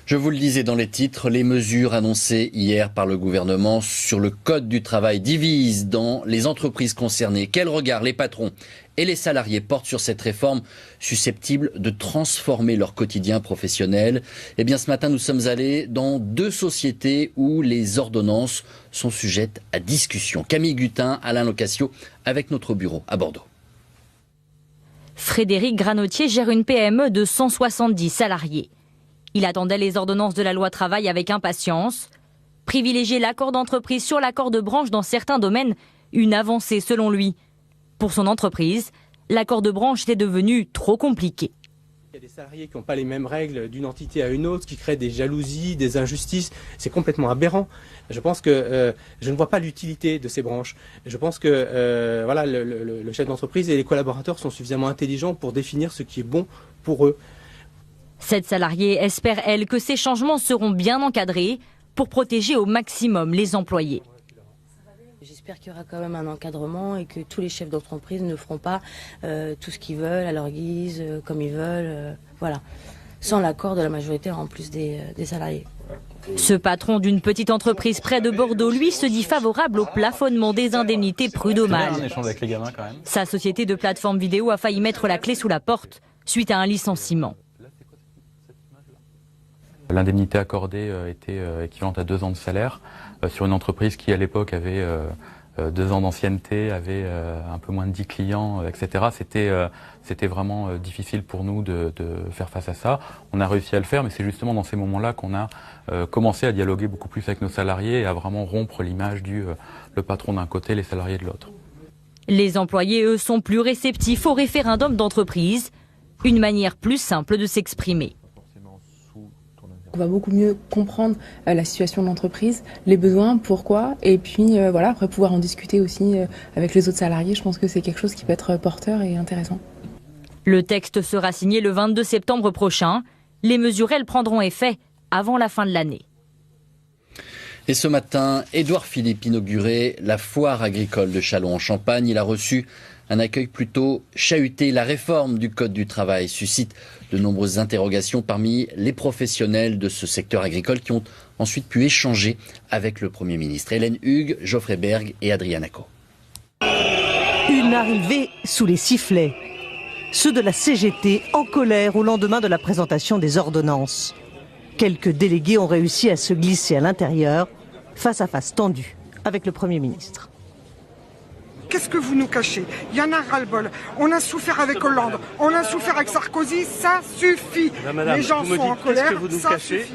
Je vous le disais dans les titres, les mesures annoncées hier par le gouvernement sur le code du travail divisent dans les entreprises concernées. Quel regard les patrons et les salariés portent sur cette réforme susceptible de transformer leur quotidien professionnel? Eh bien, ce matin, nous sommes allés dans deux sociétés où les ordonnances sont sujettes à discussion. Camille Gutin, Alain Locascio, avec notre bureau à Bordeaux. Frédéric Granotier gère une PME de 170 salariés. Il attendait les ordonnances de la loi travail avec impatience. Privilégier l'accord d'entreprise sur l'accord de branche dans certains domaines, une avancée selon lui. Pour son entreprise, l'accord de branche était devenu trop compliqué. Il y a des salariés qui n'ont pas les mêmes règles d'une entité à une autre, qui créent des jalousies, des injustices. C'est complètement aberrant. Je pense que je ne vois pas l'utilité de ces branches. Je pense que voilà, le chef d'entreprise et les collaborateurs sont suffisamment intelligents pour définir ce qui est bon pour eux. Cette salariée espère, elle, que ces changements seront bien encadrés pour protéger au maximum les employés. J'espère qu'il y aura quand même un encadrement et que tous les chefs d'entreprise ne feront pas tout ce qu'ils veulent, à leur guise, comme ils veulent, voilà, sans l'accord de la majorité en plus des salariés. Ce patron d'une petite entreprise près de Bordeaux, lui, se dit favorable au plafonnement des indemnités prud'homales. Sa société de plateforme vidéo a failli mettre la clé sous la porte suite à un licenciement. L'indemnité accordée était équivalente à 2 ans de salaire sur une entreprise qui à l'époque avait 2 ans d'ancienneté, avait un peu moins de 10 clients, etc. C'était vraiment difficile pour nous de faire face à ça. On a réussi à le faire, mais c'est justement dans ces moments-là qu'on a commencé à dialoguer beaucoup plus avec nos salariés et à vraiment rompre l'image du le patron d'un côté, les salariés de l'autre. Les employés, eux, sont plus réceptifs au référendum d'entreprise, une manière plus simple de s'exprimer. On va beaucoup mieux comprendre la situation de l'entreprise, les besoins, pourquoi, et puis voilà, après pouvoir en discuter aussi avec les autres salariés. Je pense que c'est quelque chose qui peut être porteur et intéressant. Le texte sera signé le 22 septembre prochain. Les mesures, elles, prendront effet avant la fin de l'année. Et ce matin, Édouard Philippe inaugurait la foire agricole de Châlons en Champagne. Il a reçu un accueil plutôt chahuté. La réforme du Code du travail suscite de nombreuses interrogations parmi les professionnels de ce secteur agricole qui ont ensuite pu échanger avec le Premier ministre. Hélène Hugues, Geoffrey Berg et Adrien Nacco. Une arrivée sous les sifflets. Ceux de la CGT en colère au lendemain de la présentation des ordonnances. Quelques délégués ont réussi à se glisser à l'intérieur, face à face tendu avec le Premier ministre. Qu'est-ce que vous nous cachez? Il y en a ras-le-bol. On a souffert avec Hollande, on a souffert avec Sarkozy, ça suffit. Madame, les gens sont en colère, ça suffit.